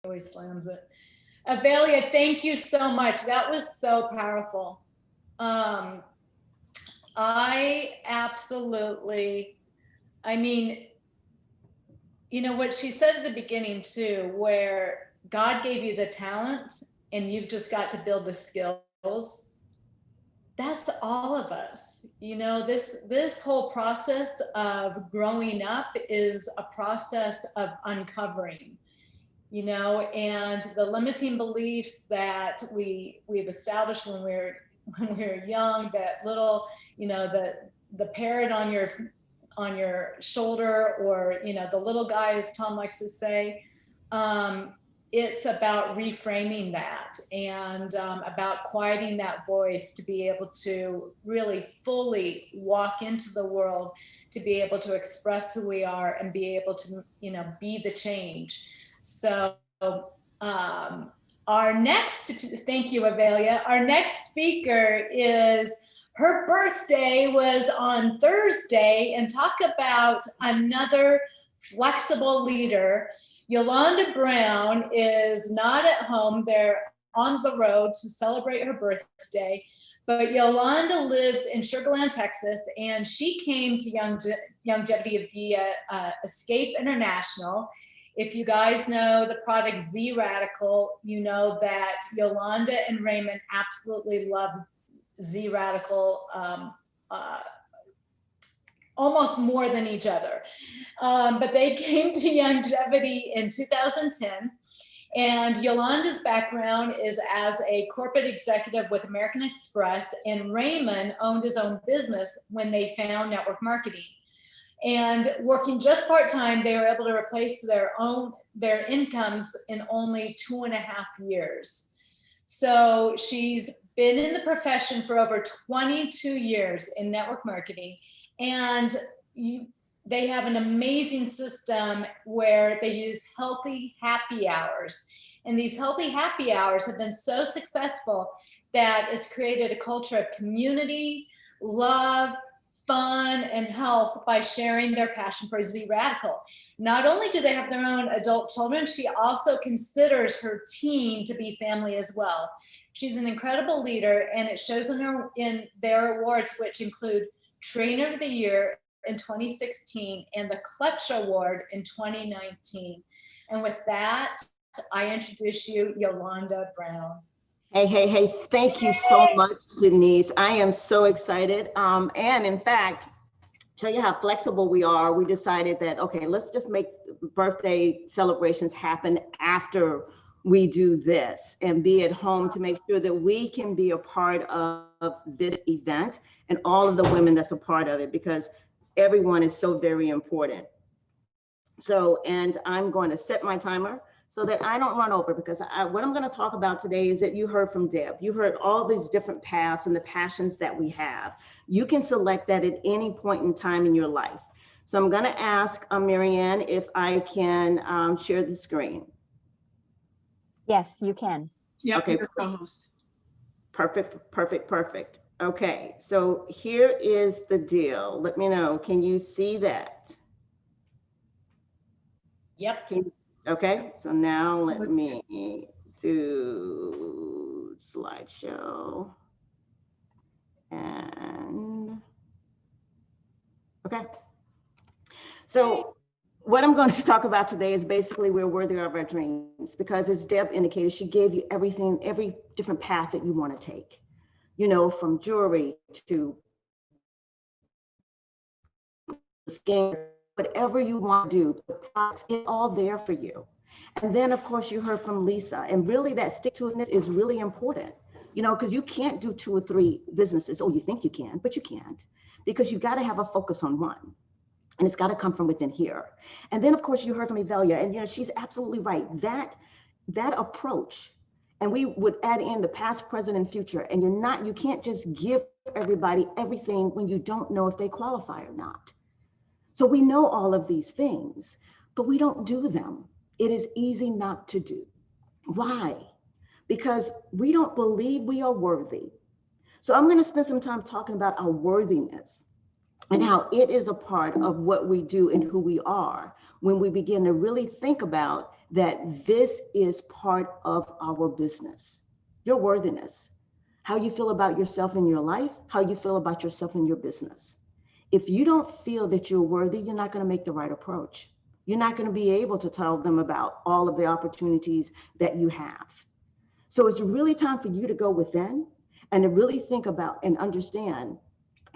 always slams it. Avelia, thank you so much. That was so powerful. Um, I absolutely, I mean, you know what she said at the beginning too, where God gave you the talent and you've just got to build the skills. That's all of us. You know, this whole process of growing up is a process of uncovering, you know, and the limiting beliefs that we've established when we're young, that little, you know, the parrot on your shoulder, or you know, the little guy, as Tom likes to say. um, it's about reframing that, and about quieting that voice to be able to really fully walk into the world, to be able to express who we are and be able to, you know, be the change. So our next, thank you, Avelia. Our next speaker is, her birthday was on Thursday, and talk about another flexible leader. Yolanda Brown is not at home. They're on the road to celebrate her birthday. But Yolanda lives in Sugar Land, Texas, and she came to Youngevity via Escape International. If you guys know the product Z Radical, you know that Yolanda and Raymond absolutely love Z Radical, uh, almost more than each other. But they came to Youngevity in 2010. And Yolanda's background is as a corporate executive with American Express, and Raymond owned his own business when they found network marketing. And working just part-time, they were able to replace their incomes in only 2.5 years. So she's been in the profession for over 22 years in network marketing, and they have an amazing system where they use healthy happy hours. And these healthy happy hours have been so successful that it's created a culture of community, love, fun, and health by sharing their passion for Z Radical. Not only do they have their own adult children, she also considers her team to be family as well. She's an incredible leader, and it shows in their awards, which include Trainer of the Year in 2016 and the Clutch Award in 2019. And with that, I introduce you, Yolanda Brown. Hey, hey, hey, thank you so much, Denise. I am so excited. And in fact, show you how flexible we are. We decided that, okay, let's just make birthday celebrations happen after we do this, and be at home to make sure that we can be a part of this event and all of the women that's a part of it, because everyone is so very important. So, and I'm going to set my timer so that I don't run over, because what I'm going to talk about today is that you heard from Deb. You heard all these different paths and the passions that we have. You can select that at any point in time in your life. So I'm going to ask Marianne if I can share the screen. Yes, you can. Yep, okay, co-host. Perfect, perfect, perfect. Okay, so here is the deal. Let me know, can you see that? Yep. Okay, so now let me do slideshow. And okay, so what I'm going to talk about today is basically, we're worthy of our dreams, because as Deb indicated, she gave you everything, every different path that you want to take, you know, from jewelry to skin, whatever you want to do, the products is all there for you. And then of course you heard from Lisa, and really that stick-to-itiveness is really important, you know, because you can't do 2 or 3 businesses. Oh, you think you can, but you can't, because you've got to have a focus on one. And it's got to come from within here. And then of course you heard from Avelia, and you know, she's absolutely right. That approach, and we would add in the past, present, and future. And you can't just give everybody everything when you don't know if they qualify or not. So we know all of these things, but we don't do them. It is easy not to do. Why? Because we don't believe we are worthy. So I'm going to spend some time talking about our worthiness and how it is a part of what we do and who we are when we begin to really think about that this is part of our business, your worthiness, how you feel about yourself in your life, how you feel about yourself in your business. If you don't feel that you're worthy, you're not going to make the right approach. You're not going to be able to tell them about all of the opportunities that you have. So it's really time for you to go within and to really think about and understand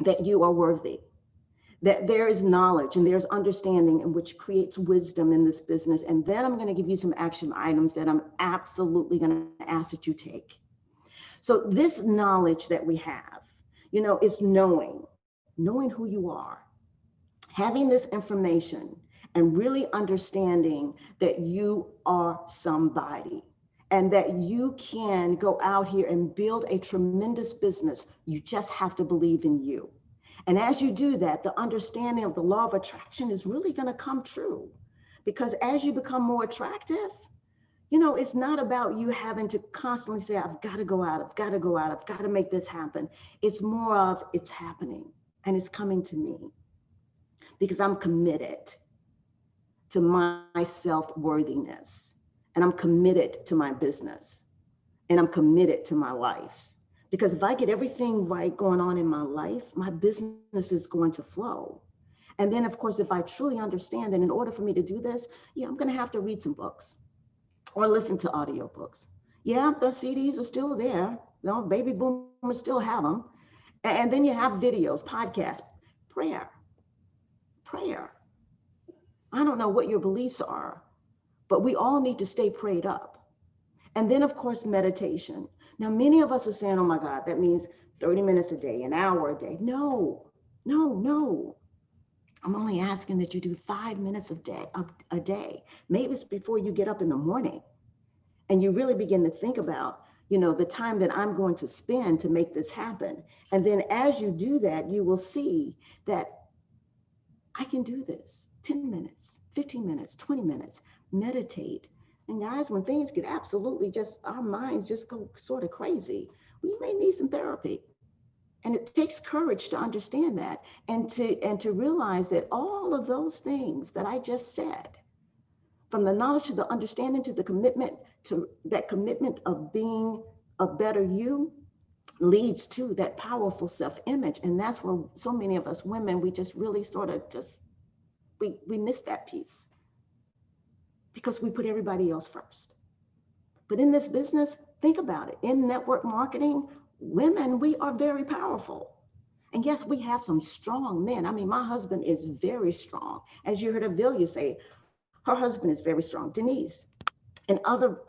that you are worthy, that there is knowledge and there's understanding, and which creates wisdom in this business. And then I'm going to give you some action items that I'm absolutely going to ask that you take. So this knowledge that we have, is knowing who you are, having this information, and really understanding that you are somebody and that you can go out here and build a tremendous business. You just have to believe in you. And as you do that, the understanding of the law of attraction is really going to come true, because as you become more attractive, it's not about you having to constantly say, I've got to go out, I've got to go out, I've got to make this happen. It's more of it's happening and it's coming to me because I'm committed to my self-worthiness, and I'm committed to my business, and I'm committed to my life. Because if I get everything right going on in my life, my business is going to flow. And then, of course, if I truly understand that in order for me to do this, I'm going to have to read some books or listen to audiobooks. Yeah, the CDs are still there. Baby boomers still have them. And then you have videos, podcasts, prayer. I don't know what your beliefs are, but we all need to stay prayed up. And then, of course, meditation. Now, many of us are saying, oh my God, that means 30 minutes a day, an hour a day. No. I'm only asking that you do 5 minutes a day. Maybe it's before you get up in the morning and you really begin to think about, the time that I'm going to spend to make this happen. And then as you do that, you will see that I can do this. 10 minutes, 15 minutes, 20 minutes, meditate. And guys, when things get absolutely our minds just go sort of crazy, we may need some therapy. And it takes courage to understand that and to realize that all of those things that I just said, from the knowledge to the understanding to the commitment, to that commitment of being a better you, leads to that powerful self-image. And that's where so many of us women, we just really sort of we miss that piece because we put everybody else first. But in this business, think about it. In network marketing, women, we are very powerful. And yes, we have some strong men. I mean, my husband is very strong. As you heard Avilia say, her husband is very strong. Denise and other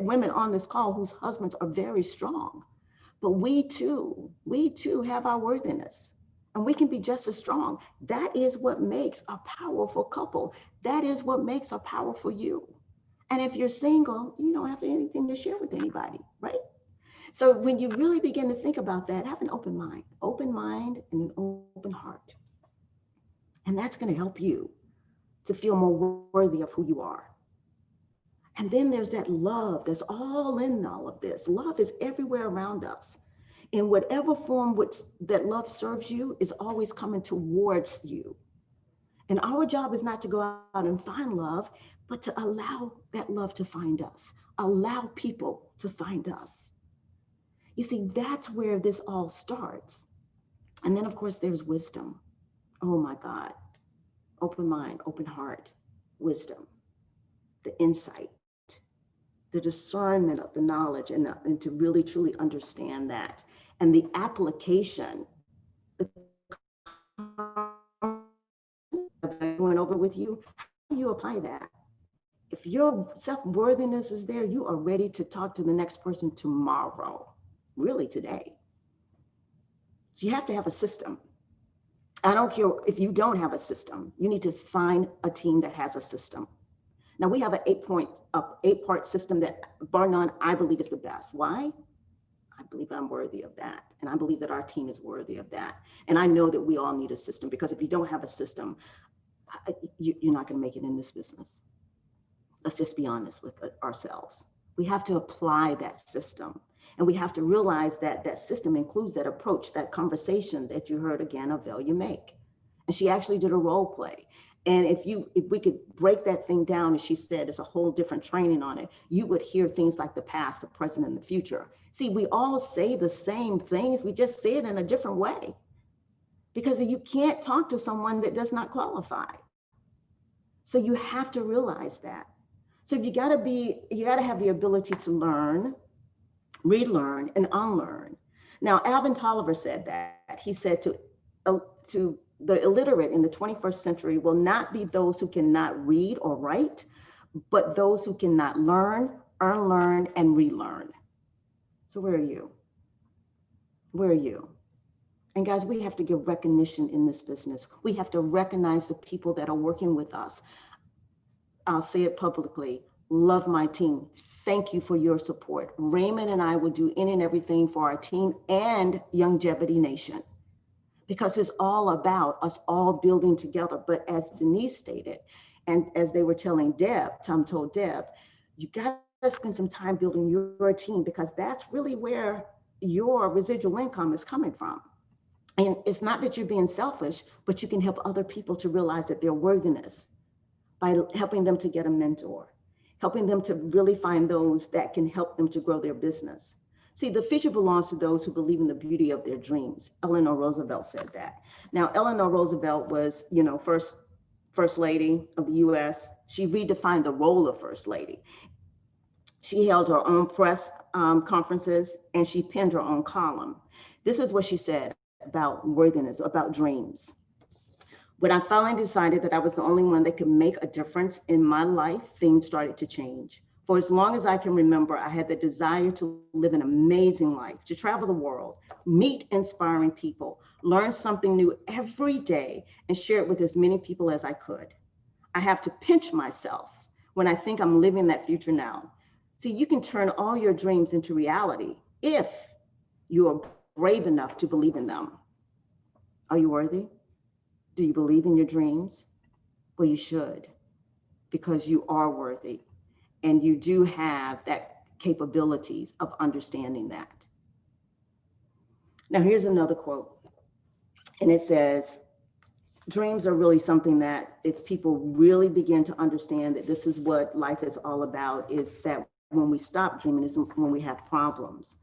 women on this call whose husbands are very strong. But we too have our worthiness. And we can be just as strong. That is what makes a powerful couple. That is what makes a powerful you. And if you're single, you don't have anything to share with anybody, right? So when you really begin to think about that, have an open mind and an open heart. And that's going to help you to feel more worthy of who you are. And then there's that love that's all in all of this. Love is everywhere around us. In whatever form that love serves you is always coming towards you. And our job is not to go out and find love, but to allow that love to find us, allow people to find us. You see, that's where this all starts. And then, of course, there's wisdom. Oh my God. Open mind, open heart, wisdom, the insight, the discernment of the knowledge, and to really, truly understand that. And the application, I went over with you, how do you apply that? If your self-worthiness is there, you are ready to talk to the next person tomorrow, really today. So you have to have a system. I don't care if you don't have a system, you need to find a team that has a system. Now we have an 8-part system that bar none, I believe is the best. Why? I believe I'm worthy of that. And I believe that our team is worthy of that. And I know that we all need a system, because if you don't have a system, you're not going to make it in this business. Let's just be honest with ourselves. We have to apply that system. And we have to realize that that system includes that approach, that conversation that you heard again Avilia make. And she actually did a role play. And if we could break that thing down, as she said, it's a whole different training on it, you would hear things like the past, the present, and the future. See, we all say the same things, we just say it in a different way. Because you can't talk to someone that does not qualify. So you have to realize that. So you gotta have the ability to learn, relearn, and unlearn. Now, Alvin Tolliver said that. He said to the illiterate in the 21st century will not be those who cannot read or write, but those who cannot learn, unlearn, and relearn. So where are you? Where are you? And guys, we have to give recognition in this business. We have to recognize the people that are working with us. I'll say it publicly, love my team. Thank you for your support. Raymond and I will do any and everything for our team and Longevity Nation, because it's all about us all building together. But as Denise stated, and as they were telling Deb, Tom told Deb, you got to spend some time building your team, because that's really where your residual income is coming from. And it's not that you're being selfish, but you can help other people to realize that their worthiness by helping them to get a mentor, helping them to really find those that can help them to grow their business. See, the future belongs to those who believe in the beauty of their dreams. Eleanor Roosevelt said that. Now, Eleanor Roosevelt was, first lady of the US. She redefined the role of first lady. She held her own press conferences, and she penned her own column. This is what she said about worthiness, about dreams. When I finally decided that I was the only one that could make a difference in my life, things started to change. For as long as I can remember, I had the desire to live an amazing life, to travel the world, meet inspiring people, learn something new every day, and share it with as many people as I could. I have to pinch myself when I think I'm living that future now. See, you can turn all your dreams into reality if you are brave enough to believe in them. Are you worthy? Do you believe in your dreams? Well, you should, because you are worthy, and you do have that capabilities of understanding that. Now, here's another quote, and it says, dreams are really something that if people really begin to understand that this is what life is all about, is that when we stop dreaming is when we have problems.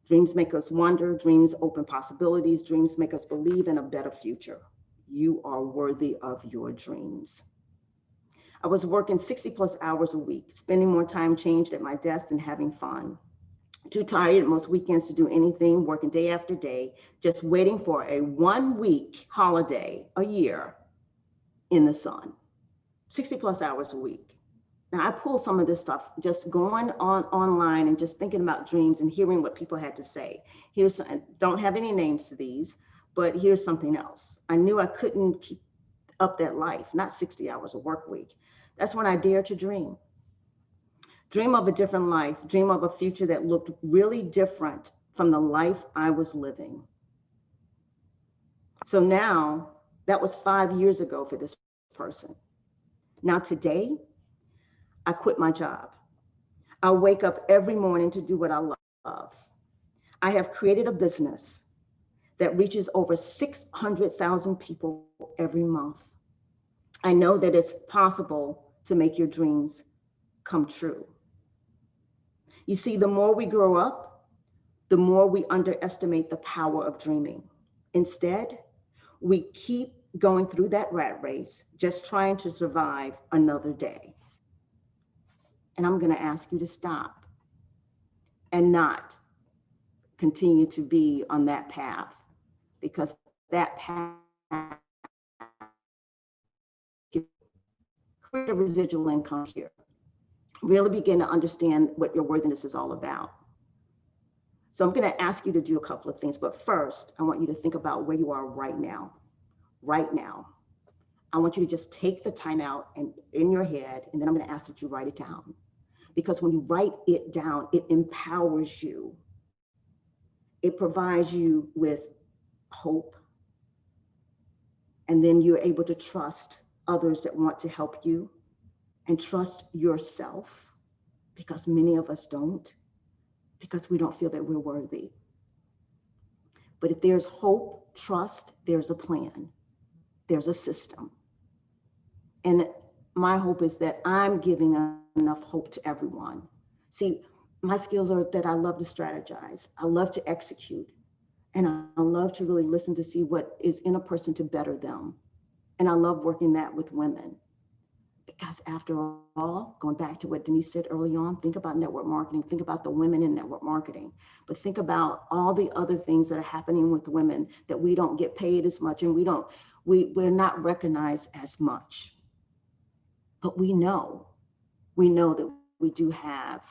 Dreams make us wonder, dreams open possibilities, dreams make us believe in a better future. You are worthy of your dreams. I was working 60+ hours a week, spending more time changed at my desk than having fun. Too tired most weekends to do anything, working day after day, just waiting for a 1-week holiday a year in the sun. 60+ hours a week. Now I pull some of this stuff, just going online and just thinking about dreams and hearing what people had to say. Don't have any names to these, but here's something else. I knew I couldn't keep up that life, not 60 hours a work week. That's when I dared to dream. Dream of a different life, dream of a future that looked really different from the life I was living. So now, that was 5 years ago for this person. Now today, I quit my job. I wake up every morning to do what I love. I have created a business that reaches over 600,000 people every month. I know that it's possible to make your dreams come true. You see, the more we grow up, the more we underestimate the power of dreaming. Instead, we keep going through that rat race, just trying to survive another day. And I'm going to ask you to stop and not continue to be on that path, because that path can create a residual income here. Really begin to understand what your worthiness is all about. So I'm going to ask you to do a couple of things, but first, I want you to think about where you are right now. Right now. I want you to just take the time out and in your head, and then I'm going to ask that you write it down. Because when you write it down, it empowers you. It provides you with hope. And then you're able to trust others that want to help you, and trust yourself, because many of us don't, because we don't feel that we're worthy. But if there's hope, trust, there's a plan, there's a system. And my hope is that I'm giving enough hope to everyone. See, my skills are that I love to strategize, I love to execute, and I love to really listen to see what is in a person to better them. And I love working that with women. Because after all, going back to what Denise said early on, think about network marketing, think about the women in network marketing, but think about all the other things that are happening with women that we don't get paid as much, and we're not recognized as much. But we know that we do have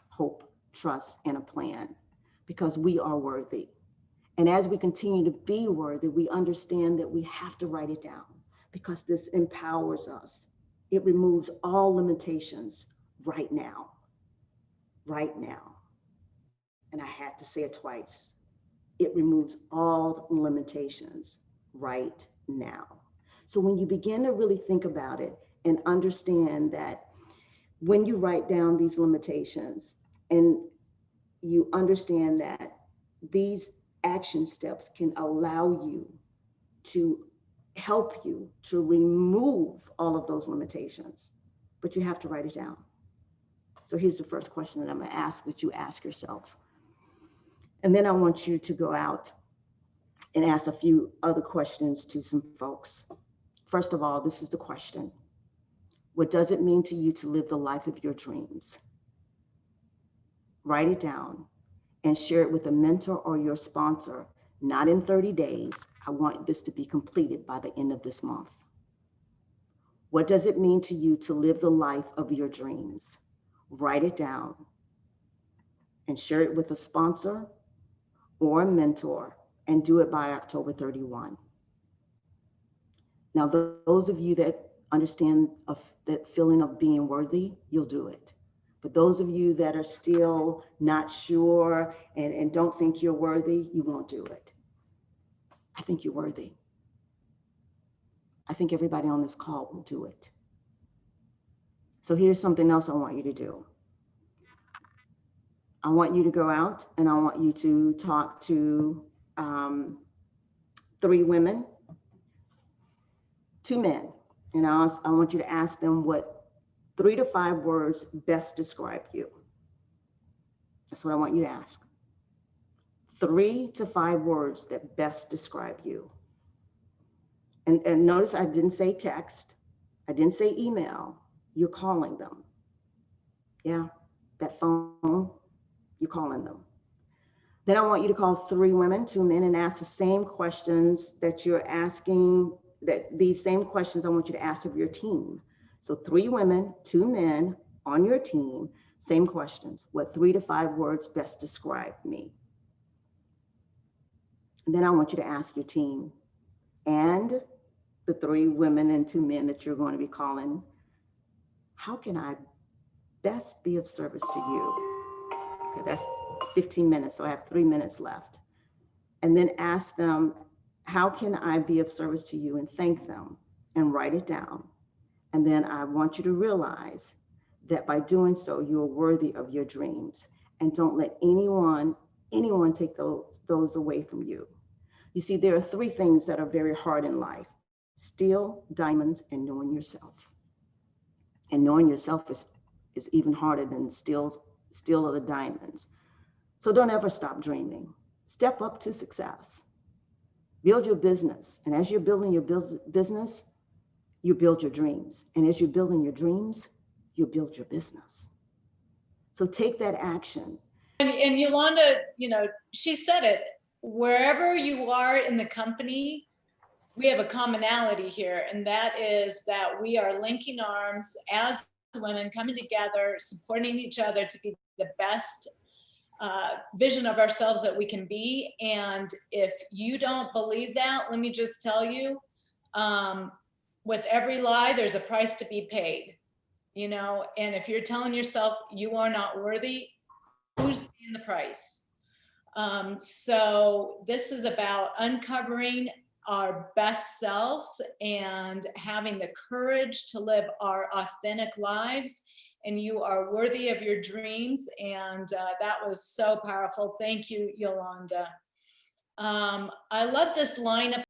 hope, trust, and a plan because we are worthy. And as we continue to be worthy, we understand that we have to write it down because this empowers us. It removes all limitations right now, right now. And I had to say it twice. It removes all limitations right now. So when you begin to really think about it and understand that when you write down these limitations and you understand that these action steps can allow you to help you to remove all of those limitations, but you have to write it down. So here's the first question that I'm going to ask that you ask yourself. And then I want you to go out and ask a few other questions to some folks. First of all, this is the question. What does it mean to you to live the life of your dreams? Write it down and share it with a mentor or your sponsor. Not in 30 days. I want this to be completed by the end of this month. What does it mean to you to live the life of your dreams? Write it down and share it with a sponsor or a mentor, and do it by October 31. Now, those of you that understand that feeling of being worthy, you'll do it. But those of you that are still not sure and don't think you're worthy, you won't do it. I think you're worthy. I think everybody on this call will do it. So here's something else I want you to do. I want you to go out and I want you to talk to 3 women, 2 men. And I want you to ask them what 3 to 5 words best describe you. That's what I want you to ask. 3 to 5 words that best describe you. And notice I didn't say text. I didn't say email. You're calling them. Yeah, that phone, you're calling them. Then I want you to call 3 women, 2 men, and ask the same questions that you're asking, these same questions I want you to ask of your team. So 3 women, 2 men on your team, same questions. What 3 to 5 words best describe me? And then I want you to ask your team and the 3 women and 2 men that you're going to be calling, how can I best be of service to you? Okay, that's 15 minutes, so I have 3 minutes left. And then ask them, how can I be of service to you, and thank them and write it down. And then I want you to realize that by doing so, you are worthy of your dreams, and don't let anyone take those away from you. You see, there are 3 things that are very hard in life: steel, diamonds, and knowing yourself. And knowing yourself is even harder than steel or the diamonds. So don't ever stop dreaming. Step up to success. Build your business. And as you're building your business, you build your dreams. And as you're building your dreams, you build your business. So take that action. And Yolanda, she said it, wherever you are in the company, we have a commonality here, and that is that we are linking arms as women, coming together, supporting each other to be the best vision of ourselves that we can be. And if you don't believe that, let me just tell you, with every lie, there's a price to be paid, and if you're telling yourself you are not worthy, who's paying the price? So this is about uncovering our best selves and having the courage to live our authentic lives. And you are worthy of your dreams. And that was so powerful. Thank you, Yolanda. I love this lineup